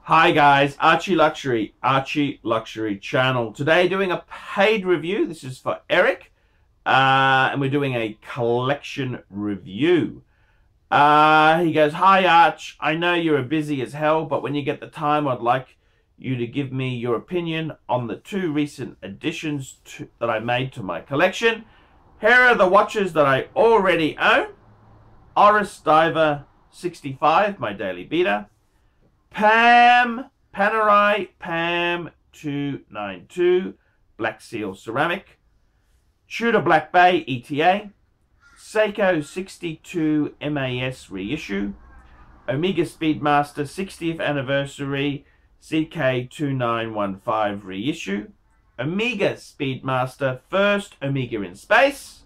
Hi guys, Archie Luxury channel. Today doing a paid review. This is for Eric, and we're doing a collection review. He goes, "Hi Arch, I know you're busy as hell, but when you get the time, I'd like you to give me your opinion on the two recent additions that I made to my collection. Here are the watches that I already own. Oris Diver 65, my daily beater. Panerai PAM 292 Black Seal Ceramic, Tudor Black Bay ETA, Seiko 62 MAS reissue, Omega Speedmaster 60th Anniversary CK2915 reissue, Omega Speedmaster First Omega in Space,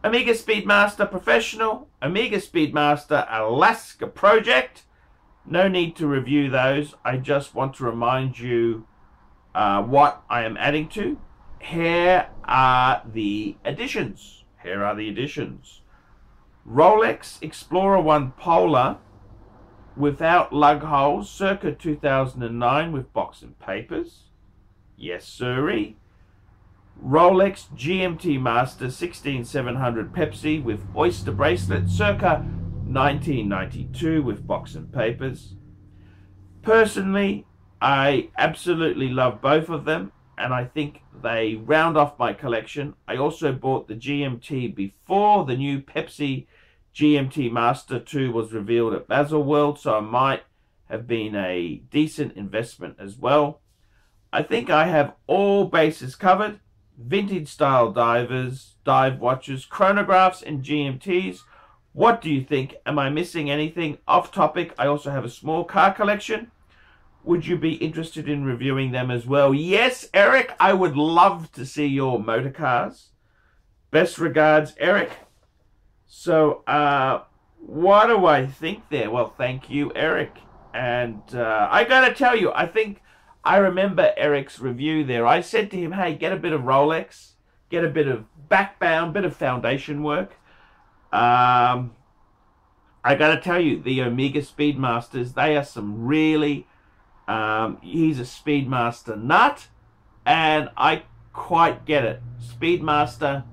Omega Speedmaster Professional, Omega Speedmaster Alaska Project." No need to review those. I just want to remind you what I am adding to. Here are the additions. Rolex Explorer 1 Polar without lug holes, circa 2009 with box and papers. Yes, sirree. Rolex GMT Master 16700 Pepsi with oyster bracelet, circa 1992 with box and papers. Personally, I absolutely love both of them, and I think they round off my collection. I also bought the GMT before the new Pepsi GMT Master 2 was revealed at Baselworld, so it might have been a decent investment as well. I think I have all bases covered. Vintage style divers, dive watches, chronographs and GMTs. What do you think? Am I missing anything? Off topic, I also have a small car collection. Would you be interested in reviewing them as well? Yes, Eric, I would love to see your motor cars. Best regards, Eric. So, what do I think there? Well, thank you, Eric. And I gotta tell you, I think I remember Eric's review there. I said to him, hey, get a bit of Rolex, get a bit of backbound, bit of foundation work. I gotta tell you, the Omega Speedmasters, they are some really, he's a Speedmaster nut, and I quite get it. Speedmaster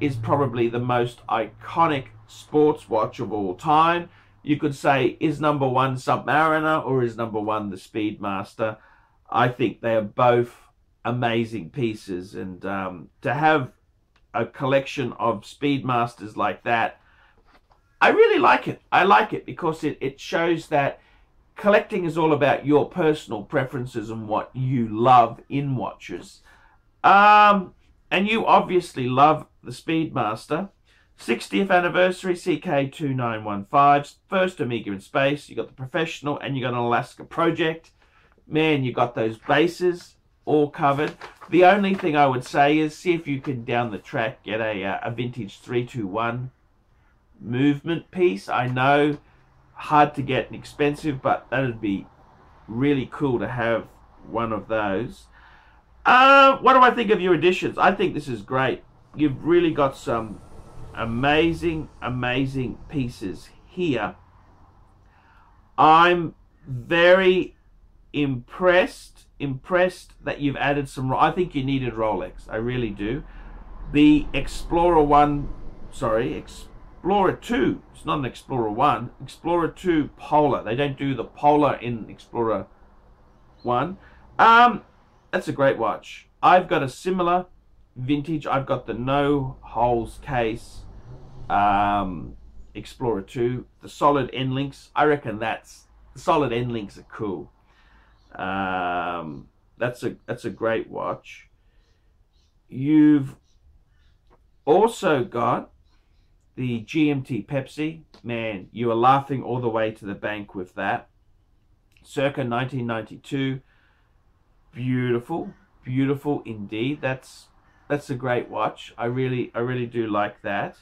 is probably the most iconic sports watch of all time. You could say, is number one Submariner or is number one the Speedmaster? I think they are both amazing pieces, and to have a collection of Speedmasters like that, I really like it. I like it because it shows that collecting is all about your personal preferences and what you love in watches. And you obviously love the Speedmaster. 60th Anniversary CK2915, First Omega in Space. You got the Professional and you got an Alaska Project. Man, you got those bases all covered. The only thing I would say is see if you can down the track get a vintage 321 movement piece. I know hard to get and expensive, but that would be really cool to have one of those. What do I think of your additions? I think this is great. You've really got some amazing pieces here. I'm very impressed that you've added some. I think you needed Rolex. I really do. The Explorer 2, it's not an Explorer 1, Explorer 2 Polar. They don't do the Polar in Explorer 1. That's a great watch. I've got a similar vintage. I've got the no holes case Explorer 2, the solid end links. I reckon the solid end links are cool. That's a great watch. You've also got the GMT Pepsi. Man, you are laughing all the way to the bank with that. Circa 1992. Beautiful indeed. That's a great watch. I really do like that.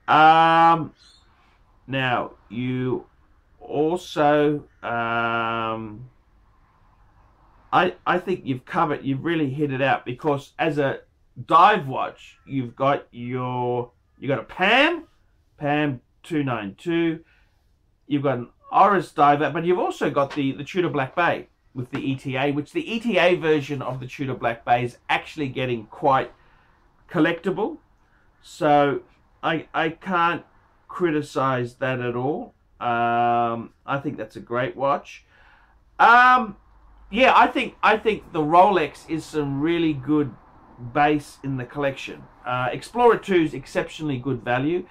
Now you also I think you've really hit it out, because as a dive watch, you've got a PAM 292, you've got an Oris diver, but you've also got the Tudor Black Bay with the ETA, which the ETA version of the Tudor Black Bay is actually getting quite collectible. So I can't criticize that at all. I think that's a great watch. Yeah, I think the Rolex is some really good base in the collection. Explorer 2's exceptionally good value.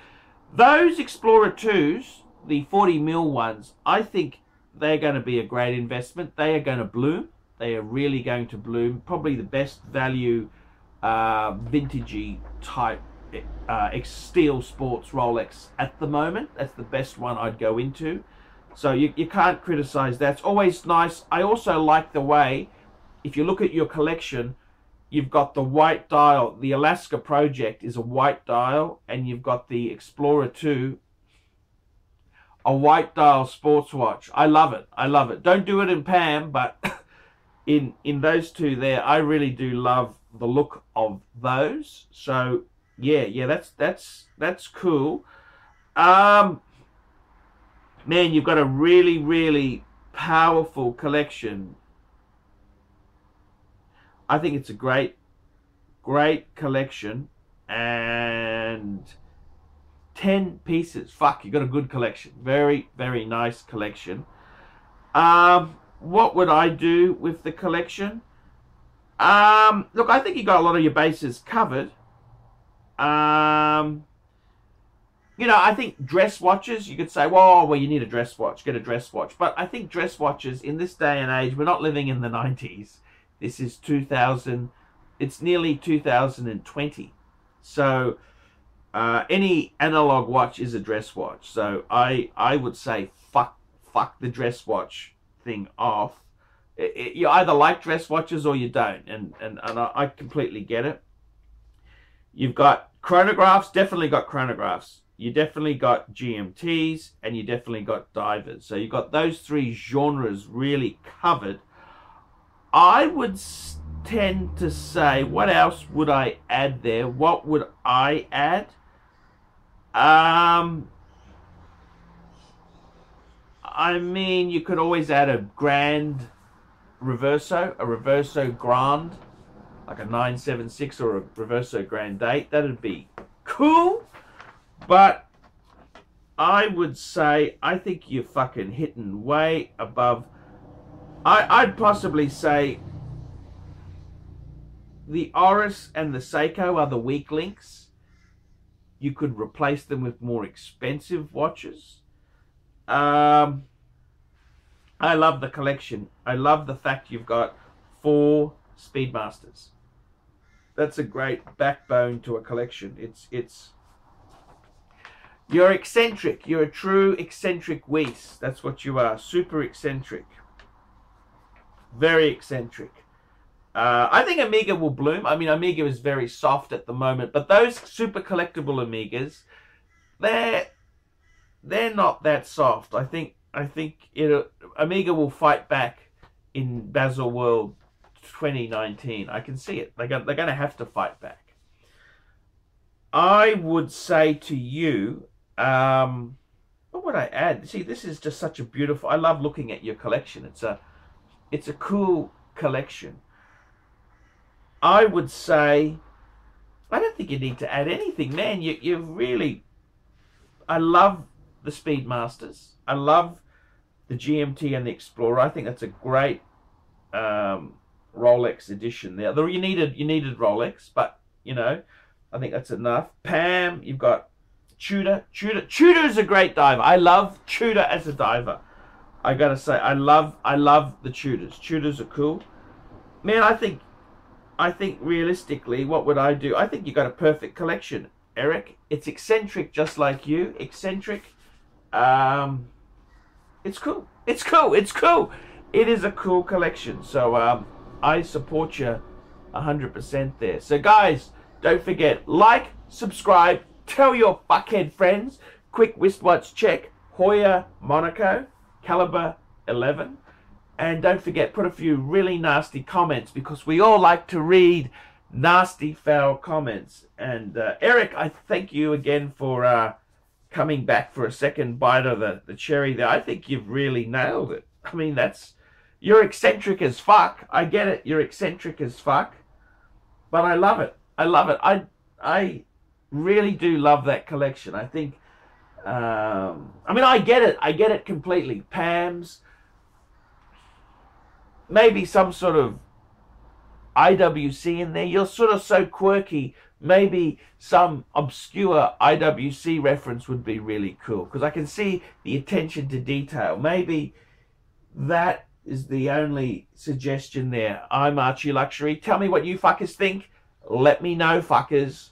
Those Explorer 2's, the 40mm ones, I think they're going to be a great investment. They are going to bloom. They are really going to bloom. Probably the best value vintagey type steel sports Rolex at the moment. That's the best one I'd go into. So you can't criticize that. It's always nice. I also like the way, if you look at your collection, you've got the white dial. The Alaska Project is a white dial, and you've got the Explorer 2, a white dial sports watch. I love it. I love it. Don't do it in Pam, but in those two there, I really do love the look of those. So yeah, that's cool. Man, you've got a really, really powerful collection. I think it's a great collection. And 10 pieces. Fuck, you got a good collection. Very, very nice collection. What would I do with the collection? Look, I think you got a lot of your bases covered. You know, I think dress watches, you could say, well, you need a dress watch, get a dress watch. But I think dress watches in this day and age, we're not living in the 90s. This is 2000, it's nearly 2020. So any analog watch is a dress watch. So I would say fuck the dress watch thing off. You either like dress watches or you don't. And I completely get it. You've got chronographs, definitely got chronographs. You definitely got GMTs, and you definitely got divers. So you've got those three genres really covered. I would tend to say, what else would I add there? What would I add? I mean, you could always add a Grand Reverso, a Reverso Grand, like a 976 or a Reverso Grand 8. That'd be cool. But I would say, I think you're fucking hitting way above. I'd possibly say the Oris and the Seiko are the weak links. You could replace them with more expensive watches. I love the collection. I love the fact you've got 4 Speedmasters. That's a great backbone to a collection. You're eccentric. You're a true eccentric Weiss. That's what you are. Super eccentric. Very eccentric. I think Omega will bloom. I mean, Omega is very soft at the moment, but those super collectible Omegas, they're not that soft. I think Omega will fight back in Basel World 2019. I can see it. They're going to have to fight back. I would say to you, what would I add? See, this is just such a beautiful. I love looking at your collection. It's a cool collection. I would say, I don't think you need to add anything, man. You really. I love the Speedmasters. I love the GMT and the Explorer. I think that's a great Rolex edition there. Though you needed Rolex, but you know, I think that's enough. Pam, you've got Tudor. Tudor is a great diver. I love Tudor as a diver. I gotta say, I love the Tudors. Tudors are cool. Man, I think realistically, what would I do? I think you got a perfect collection, Eric. It's eccentric, just like you. Eccentric. It's cool. It's cool. It's cool. It is a cool collection. So I support you 100% there. So guys, don't forget, like, subscribe, tell your fuckhead friends. Quick wristwatch check. Hoya Monaco, caliber 11. And don't forget, put a few really nasty comments, because we all like to read nasty, foul comments. And Eric, I thank you again for coming back for a second bite of the cherry there. I think you've really nailed it. I mean, you're eccentric as fuck. I get it. You're eccentric as fuck. But I love it. I love it. I really do love that collection. I think, I mean, I get it. I get it completely. Pam's, maybe some sort of IWC in there. You're sort of so quirky. Maybe some obscure IWC reference would be really cool, because I can see the attention to detail. Maybe that is the only suggestion there. I'm Archie Luxury. Tell me what you fuckers think. Let me know, fuckers.